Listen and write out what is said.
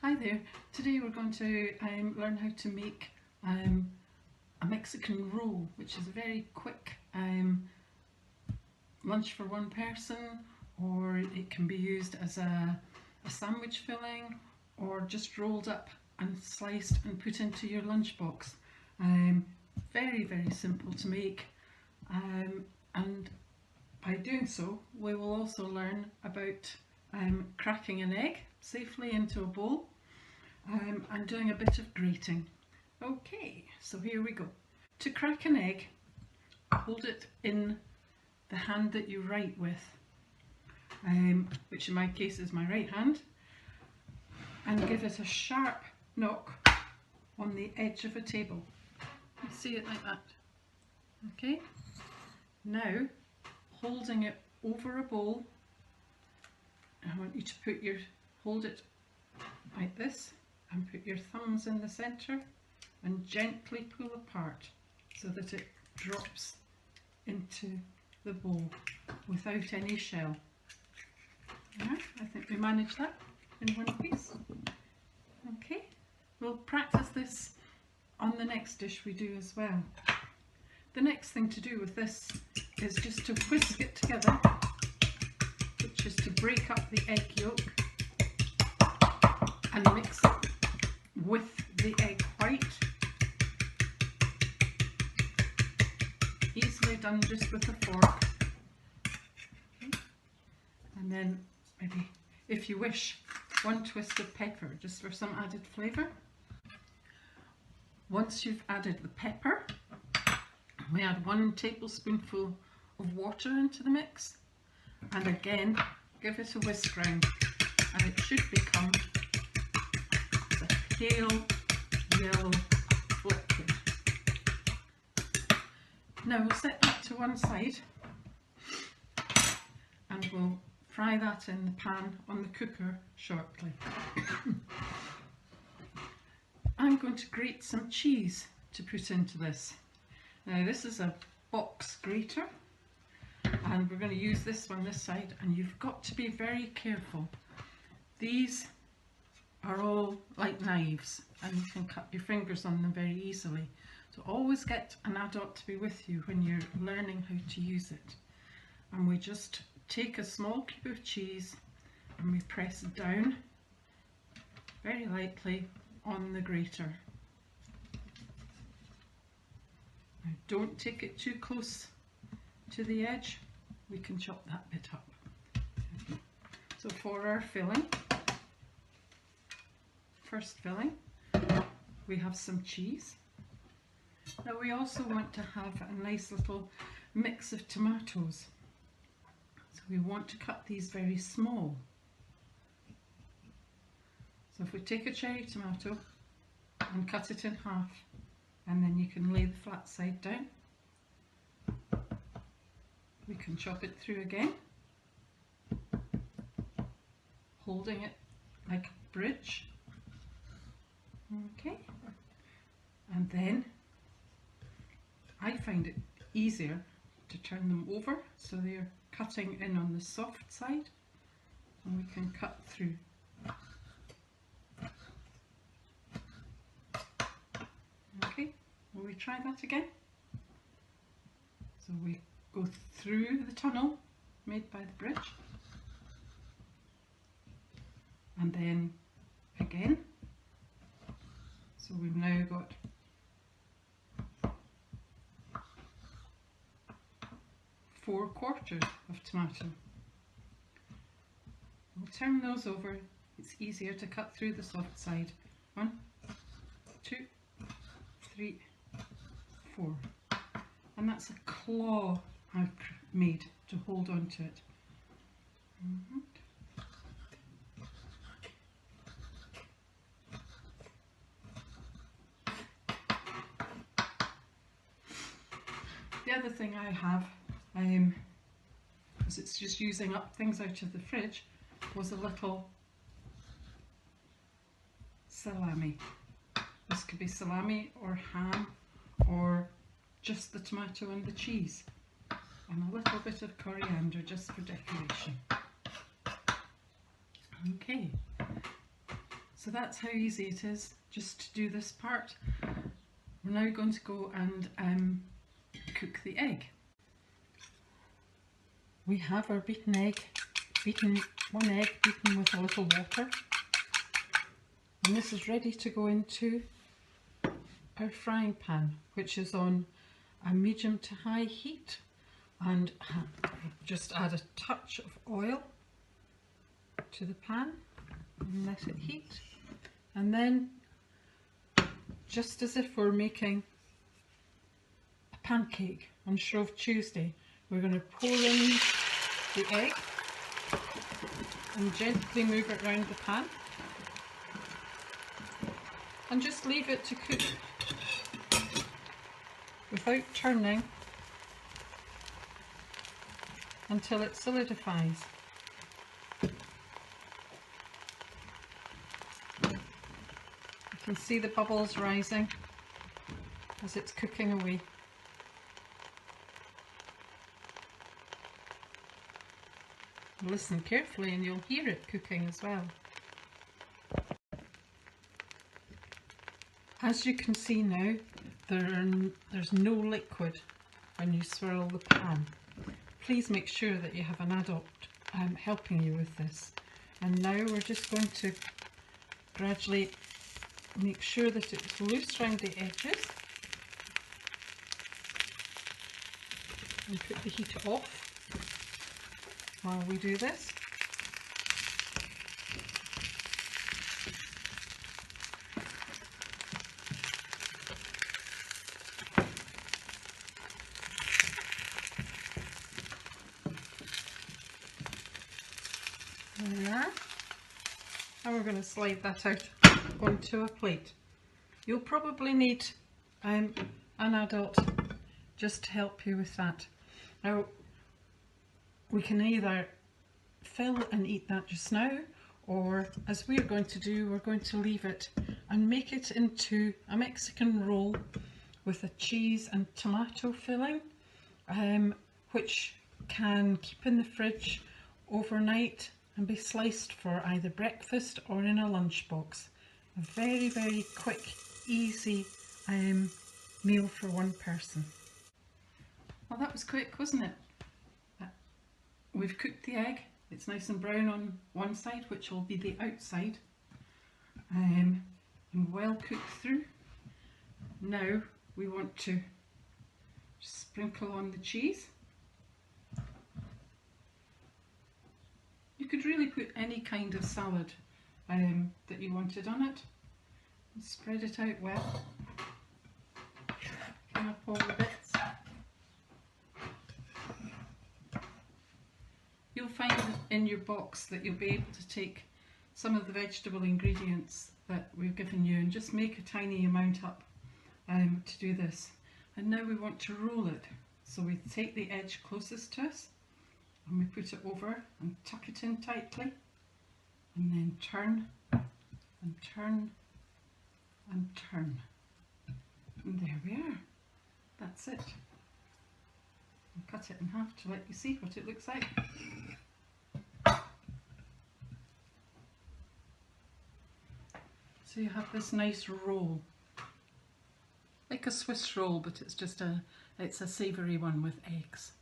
Hi there, today we're going to learn how to make a Mexican roll, which is a very quick lunch for one person, or it can be used as a sandwich filling, or just rolled up and sliced and put into your lunchbox. Very, very simple to make, and by doing so we will also learn about cracking an egg safely into a bowl and doing a bit of grating. Okay, so here we go. To crack an egg, hold it in the hand that you write with, which in my case is my right hand, and give it a sharp knock on the edge of a table. You see it like that. Okay, now holding it over a bowl, I want you to hold it like this and put your thumbs in the centre and gently pull apart so that it drops into the bowl without any shell. Yeah, I think we managed that in one piece. Okay, we'll practice this on the next dish we do as well. The next thing to do with this is just to whisk it together, which is to break up the egg yolk and mix it with the egg white. Easily done just with a fork. Okay. And then maybe, if you wish, one twist of pepper just for some added flavour. Once you've added the pepper, we add 1 tablespoonful of water into the mix, and again give it a whisk round, and it should become a pale yellow liquid. Now we'll set that to one side and we'll fry that in the pan on the cooker shortly. I'm going to grate some cheese to put into this. Now this is a box grater, and we're going to use this one this side, and you've got to be very careful. These are all like knives and you can cut your fingers on them very easily. So always get an adult to be with you when you're learning how to use it. And we just take a small cube of cheese and we press it down very lightly on the grater. Now don't take it too close to the edge, we can chop that bit up. So for our filling, first filling, we have some cheese. Now we also want to have a nice little mix of tomatoes. So we want to cut these very small. So if we take a cherry tomato and cut it in half, and then you can lay the flat side down. We can chop it through again, holding it like a bridge. Okay, and then I find it easier to turn them over so they're cutting in on the soft side, and we can cut through. Okay, will we try that again? So we go through the tunnel made by the bridge, and then again. So we've now got 4/4 of tomato. We'll turn those over, it's easier to cut through the soft side. 1, 2, 3, 4. And that's a claw I've made to hold on to it. The other thing I have, because it's just using up things out of the fridge, was a little salami. This could be salami or ham or just the tomato and the cheese, and a little bit of coriander just for decoration. Okay, So that's how easy it is just to do this part. We're now going to go and cook the egg. We have our beaten egg, one egg beaten with a little water, and this is ready to go into our frying pan, which is on a medium to high heat, and just add a touch of oil to the pan and let it heat, and then just as if we're making a pancake on Shrove Tuesday, we're going to pour in the egg and gently move it around the pan and just leave it to cook without turning until it solidifies. You can see the bubbles rising as it's cooking away. Listen carefully and you'll hear it cooking as well. As you can see now, there's no liquid when you swirl the pan. Please make sure that you have an adult helping you with this. And now we're just going to gradually make sure that it's loose around the edges and put the heat off while we do this. There we are. And we're going to slide that out onto a plate. You'll probably need an adult just to help you with that. Now, we can either fill and eat that just now, or as we're going to do, we're going to leave it and make it into a Mexican roll with a cheese and tomato filling, which can keep in the fridge overnight and be sliced for either breakfast or in a lunchbox. A very, very quick, easy meal for one person. Well, that was quick, wasn't it? We've cooked the egg. It's nice and brown on one side, which will be the outside, and well cooked through. Now we want to sprinkle on the cheese. You could really put any kind of salad that you wanted on it. And spread it out well. Clean up all the bits. You'll find in your box that you'll be able to take some of the vegetable ingredients that we've given you and just make a tiny amount up to do this. And now we want to roll it. So we take the edge closest to us and we put it over and tuck it in tightly, and then turn and turn and turn. And there we are. That's it. I'll cut it in half to let you see what it looks like. So you have this nice roll, like a Swiss roll, but it's a savoury one with eggs.